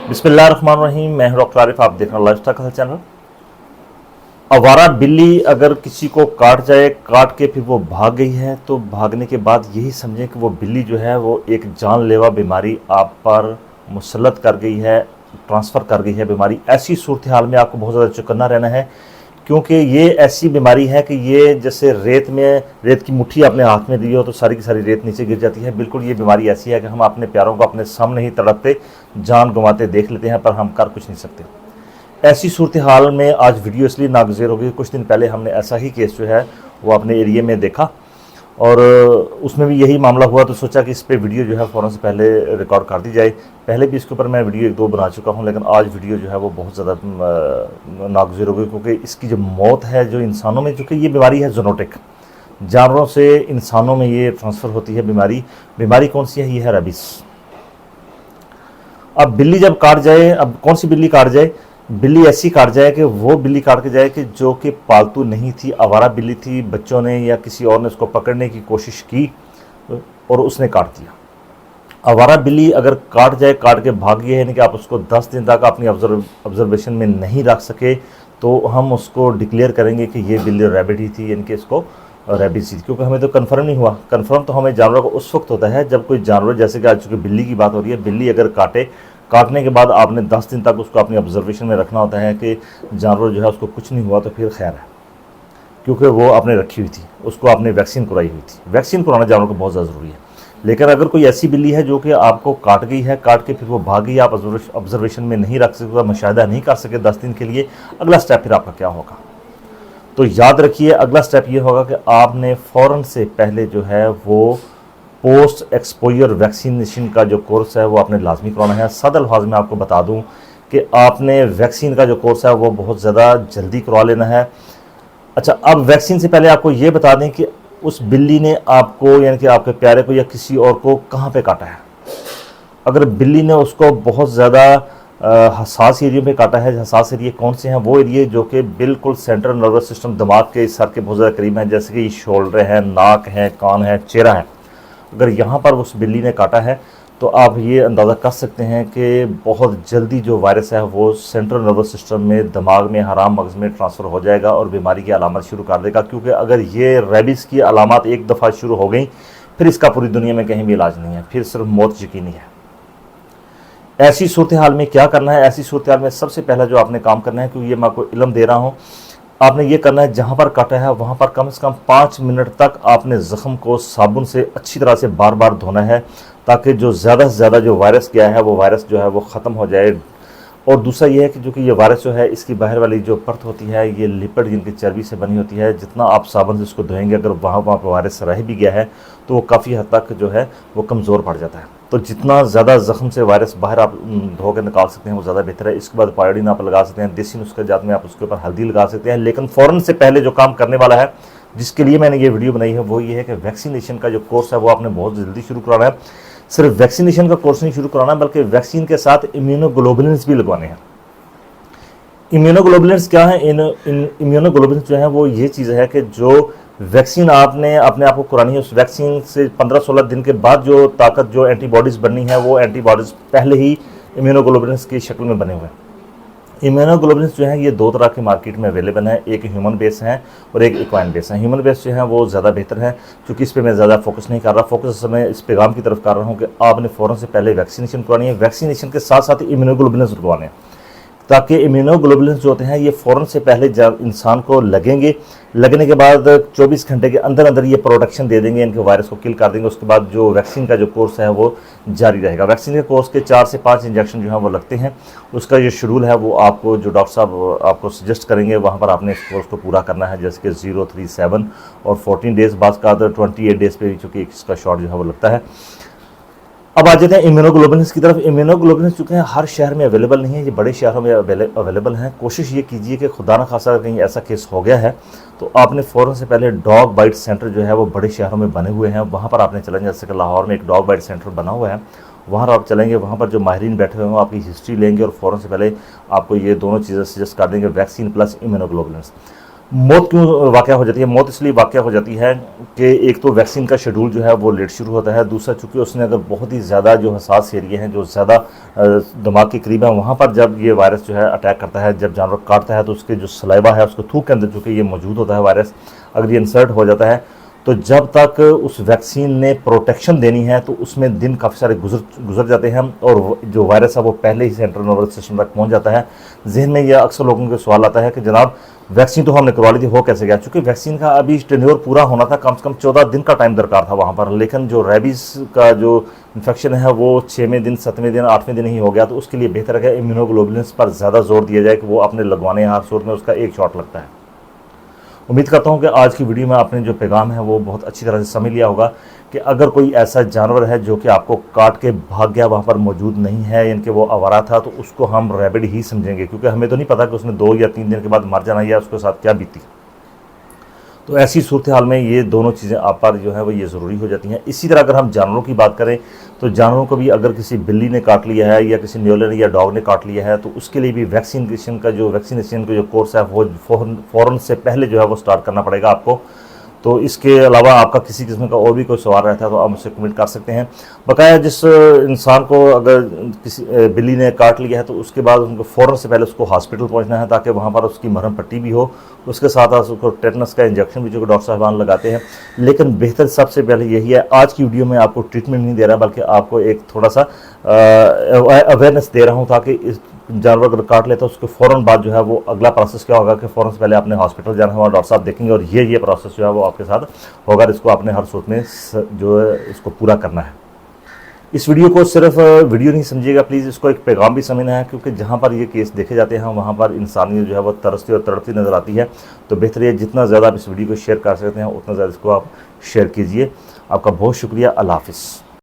बिस्मिल्लाहिर्रहमानिर्रहीम। मैं हूं डॉक्टर आरिफ, आप देख रहे हैं लाइफस्टाइल का चैनल। आवारा बिल्ली अगर किसी को काट जाए, काट के फिर वो भाग गई है, तो भागने के बाद यही समझें कि वो बिल्ली जो है वो एक जानलेवा बीमारी आप पर मुसल्लत कर गई है, ट्रांसफ़र कर गई है बीमारी। ऐसी सूरत हाल में आपको बहुत ज़्यादा चौकन्ना रहना है, क्योंकि ये ऐसी बीमारी है कि ये जैसे रेत की मुट्ठी अपने हाथ में ली हो तो सारी की सारी रेत नीचे गिर जाती है। बिल्कुल ये बीमारी ऐसी है कि हम अपने प्यारों को अपने सामने ही तड़पते, जान गंवाते देख लेते हैं, पर हम कर कुछ नहीं सकते। ऐसी सूरत हाल में आज वीडियो इसलिए नागुज़ेर हो गई। कुछ दिन पहले हमने ऐसा ही केस जो है वो अपने एरिया में देखा और उसमें भी यही मामला हुआ, तो सोचा कि इस पे वीडियो जो है फ़ौरन से पहले रिकॉर्ड कर दी जाए। पहले भी इसके ऊपर मैं वीडियो एक दो बना चुका हूं, लेकिन आज वीडियो जो है वो बहुत ज़्यादा नागुज़ेर हो गई, क्योंकि इसकी जो मौत है जो इंसानों में, चूँकि ये बीमारी है ज़ूनोटिक, जानवरों से इंसानों में ये ट्रांसफ़र होती है बीमारी कौन सी है? ये है रेबीज़। अब बिल्ली जब काट जाए, अब कौन सी बिल्ली काट जाए? बिल्ली ऐसी काट जाए कि वो बिल्ली काट के जाए कि जो कि पालतू नहीं थी, आवारा बिल्ली थी, बच्चों ने या किसी और ने उसको पकड़ने की कोशिश की और उसने काट दिया। आवारा बिल्ली अगर काट जाए, काट के भाग गई है, यानी कि आप उसको 10 दिन तक अपनी ऑब्जर्वेशन में नहीं रख सके, तो हम उसको डिक्लेयर करेंगे कि ये बिल्ली रैबिट ही थी, यानी कि इसको रेबीज थी। क्योंकि हमें तो कन्फर्म नहीं हुआ। कन्फर्म तो हमें जानवरों को उस वक्त होता है जब कोई जानवर, जैसे कि आज चूँकि बिल्ली की बात हो रही है, बिल्ली अगर काटने के बाद आपने 10 दिन तक उसको अपनी ऑब्जर्वेशन में रखना होता है कि जानवर जो है उसको कुछ नहीं हुआ, तो फिर खैर है, क्योंकि वो आपने रखी हुई थी, उसको आपने वैक्सीन कराई हुई थी। वैक्सीन कराना जानवर को बहुत ज़्यादा ज़रूरी है। लेकिन अगर कोई ऐसी बिल्ली है जो कि आपको काट गई है, काट के फिर वो भाग गई, आप ऑब्जर्वेशन में नहीं रख सके, मुशाहिदा नहीं कर सके 10 दिन के लिए, अगला स्टेप फिर आपका क्या होगा? तो याद रखिए, अगला स्टेप ये होगा कि आपने फ़ौरन से पहले जो है वो पोस्ट एक्सपोजर वैक्सीनेशन का जो कोर्स है वो आपने लाजमी कराना है। सादा अल्फाज में आपको बता दूं कि आपने वैक्सीन का जो कोर्स है वो बहुत ज़्यादा जल्दी करवा लेना है। अच्छा, अब वैक्सीन से पहले आपको ये बता दें कि उस बिल्ली ने आपको, यानी कि आपके प्यारे को या किसी और को कहाँ पे काटा है। अगर बिल्ली ने उसको बहुत ज़्यादा हसास एरिया में काटा है, हसास एरिया कौन से हैं? वो एरिया जो कि बिल्कुल सेंट्रल नर्वस सिस्टम, दिमाग के, सर के बहुत ज़्यादा करीब हैं, जैसे कि शोल्डर है, नाक है, कान है, चेहरा है। अगर यहाँ पर उस बिल्ली ने काटा है तो आप ये अंदाज़ा कर सकते हैं कि बहुत जल्दी जो वायरस है वो सेंट्रल नर्वस सिस्टम में, दिमाग में, हराम मगज़ में ट्रांसफ़र हो जाएगा और बीमारी की अलामत शुरू कर देगा। क्योंकि अगर ये रेबीज़ की अलामत एक दफ़ा शुरू हो गई, फिर इसका पूरी दुनिया में कहीं भी इलाज नहीं है, फिर सिर्फ मौत यकीनी है। ऐसी सूरत हाल में क्या करना है? ऐसी सूरत हाल में सबसे पहला जो आपने काम करना है, क्योंकि ये मैं आपको इल्म दे रहा हूँ, आपने ये करना है, जहाँ पर काटा है वहाँ पर कम से कम 5 मिनट तक आपने ज़ख्म को साबुन से अच्छी तरह से बार बार धोना है, ताकि जो ज़्यादा से ज़्यादा जो वायरस गया है वो वायरस जो है वो ख़त्म हो जाए। और दूसरा ये है कि जो कि ये वायरस जो है, इसकी बाहर वाली जो परत होती है ये लिपिड, जिनकी चर्बी से बनी होती है, जितना आप साबुन से इसको धोएंगे, अगर वहाँ पर वायरस रह भी गया है तो वो काफ़ी हद तक जो है वो कमज़ोर पड़ जाता है। तो जितना ज़्यादा ज़ख्म से वायरस बाहर आप धो के निकाल सकते हैं वो ज़्यादा बेहतर है। इसके बाद पायोडीन आप लगा सकते हैं, देसी नुस्खे जात में आप उसके ऊपर हल्दी लगा सकते हैं। लेकिन फ़ौरन से पहले जो काम करने वाला है, जिसके लिए मैंने ये वीडियो बनाई है, वो ये है कि वैक्सीनेशन का जो कोर्स है वो आपने बहुत जल्दी शुरू कराना है। सिर्फ वैक्सीनेशन का कोर्स नहीं शुरू कराना, बल्कि वैक्सीन के साथ इम्यूनोग्लोबुलिन्स भी लगवाने हैं। इम्यूनोग्लोबुलिन्स क्या है? इम्यूनोग्लोबुलिन्स जो है वो ये चीज़ है कि जो वैक्सीन आपने अपने आप को करानी है, उस वैक्सीन से 15-16 दिन के बाद जो ताकत, जो एंटीबॉडीज़ बननी है, वो एंटीबॉडीज़ पहले ही इम्यूनोग्लोबुलिन्स की शक्ल में बने हुए हैं। इम्यूनोग्लोबुलिन्स जो है ये दो तरह के मार्केट में अवेलेबल है, एक ह्यूमन बेस है और एक इक्वाइन बेस है। ह्यूमन बेस जो है वो ज़्यादा बेहतर है, क्योंकि इस पर मैं ज़्यादा फोकस नहीं कर रहा। फोकस इस समय इस पैगाम की तरफ कर रहा हूँ कि आपने फ़ौरन से पहले वैक्सीनेशन करानी है। वैक्सीनेशन के साथ साथ इम्यूनोग्लोबुलिन्स लगवाने हैं, ताकि इम्यूनोग्लोबुलिन्स जो होते हैं ये फ़ौरन से पहले इंसान को लगेंगे। लगने के बाद 24 घंटे के अंदर अंदर ये प्रोटेक्शन दे देंगे, इनके वायरस को किल कर देंगे। उसके बाद जो वैक्सीन का जो कोर्स है वो जारी रहेगा। वैक्सीन के कोर्स के 4 से 5 इंजेक्शन जो है वो लगते हैं। उसका जो शेड्यूल है वो आपको, जो डॉक्टर साहब आपको सजेस्ट करेंगे, वहाँ पर आपने इस कोर्स को पूरा करना है, जैसे कि 0, 3, 7 और 14 डेज़, बाज़ का 28 डेज़ पे भी चूँकि इसका शॉट जो है वो लगता है। अब आ जाते हैं इम्यूनोग्लोबुलिन्स की तरफ। इम्यूनोग्लोबुलिन्स चूँकि हर शहर में अवेलेबल नहीं है, ये बड़े शहरों में अवेलेबल हैं। कोशिश ये कीजिए कि खुदा न खासा कहीं ऐसा केस हो गया है तो आपने फ़ौरन से पहले डॉग बाइट सेंटर जो है वो बड़े शहरों में बने हुए हैं, वहाँ पर आपने चलेंगे। जैसे कि लाहौर में एक डॉग बाइट सेंटर बना हुआ है, वहाँ आप चलेंगे, वहाँ पर जो माहिरीन बैठे हुए हैं वो आपकी हिस्ट्री लेंगे और फ़ौरन से पहले आपको ये दोनों चीज़ें सजेस्ट कर देंगे, वैक्सीन प्लस इम्यूनोग्लोबुलिन्स। मौत क्यों वाक़या हो जाती है? मौत इसलिए वाक़या हो जाती है कि एक तो वैक्सीन का शेड्यूल जो है वो लेट शुरू होता है, दूसरा चूँकि उसने अगर बहुत ही ज़्यादा जो हसास एरिया हैं, जो ज़्यादा दिमाग के करीब है, वहाँ पर जब ये वायरस जो है अटैक करता है, जब जानवर काटता है तो उसके जो सलाइवा है, उसको थूक के अंदर चूँकि ये मौजूद होता है वायरस, अगर ये इंसर्ट हो जाता है तो जब तक उस वैक्सीन ने प्रोटेक्शन देनी है तो उसमें दिन काफ़ी सारे गुजर जाते हैं और जो वायरस है वो पहले ही सेंट्रल नर्वस सिस्टम तक पहुंच जाता है। जहन में यह अक्सर लोगों के सवाल आता है कि जनाब वैक्सीन तो हमने करवा ली थी, हो कैसे गया? चूँकि वैक्सीन का अभी टेन्योर पूरा होना था, कम से कम 14 दिन का टाइम दरकार था वहाँ पर, लेकिन जो रेबीज़ का जो इन्फेक्शन है वो 6वें दिन, 7वें दिन, 8वें दिन ही हो गया। तो उसके लिए बेहतर है कि इम्यूनोग्लोबुलिन्स पर ज़्यादा जोर दिया जाए कि वो आपने लगवाने हैं, हर सूरत में उसका एक शॉट लगता है। उम्मीद करता हूं कि आज की वीडियो में आपने जो पैगाम है वो बहुत अच्छी तरह से समझ लिया होगा कि अगर कोई ऐसा जानवर है जो कि आपको काट के भाग गया, वहाँ पर मौजूद नहीं है, यानी कि वो आवारा था, तो उसको हम रैबिड ही समझेंगे, क्योंकि हमें तो नहीं पता कि उसने 2 या 3 दिन के बाद मर जाना या उसके साथ क्या बीती। तो ऐसी सूरत हाल में ये दोनों चीज़ें आप पर जो है वो ये ज़रूरी हो जाती हैं। इसी तरह अगर हम जानवरों की बात करें तो जानवरों को भी अगर किसी बिल्ली ने काट लिया है या किसी न्योले ने या डॉग ने काट लिया है तो उसके लिए भी वैक्सीनेशन का जो कोर्स है वो फ़ौरन से पहले जो है वो स्टार्ट करना पड़ेगा आपको। तो इसके अलावा आपका किसी किस्म का और भी कोई सवाल रहता है तो आप मुझसे कमेंट कर सकते हैं। बकाया जिस इंसान को अगर किसी बिल्ली ने काट लिया है तो उसके बाद उनको फ़ौरन से पहले उसको हॉस्पिटल पहुंचना है ताकि वहां पर उसकी मरहम पट्टी भी हो, उसके साथ साथ उसको टेटनस का इंजेक्शन भी जो डॉक्टर साहबान लगाते हैं। लेकिन बेहतर सबसे पहले यही है, आज की वीडियो में आपको ट्रीटमेंट नहीं दे रहा बल्कि आपको एक थोड़ा सा अवेयरनेस दे रहा हूँ ताकि इस जानवर अगर काट लेता है उसके फ़ौरन बाद जो है वो अगला प्रोसेस क्या होगा कि फ़ौरन से पहले आपने हॉस्पिटल जाना है और डॉक्टर साहब देखेंगे और ये प्रोसेस जो है वो आपके साथ होगा। इसको आपने हर सूरत में जो है इसको पूरा करना है। इस वीडियो को सिर्फ वीडियो नहीं समझिएगा प्लीज़, इसको एक पैगाम भी समझना है, क्योंकि जहाँ पर ये केस देखे जाते हैं वहाँ पर इंसानियत जो है वो तरसती और तड़पती नज़र आती है। तो बेहतर है जितना ज़्यादा आप इस वीडियो को शेयर कर सकते हैं उतना ज़्यादा इसको आप शेयर कीजिए। आपका बहुत शुक्रिया। अल्लाह हाफ़िज़।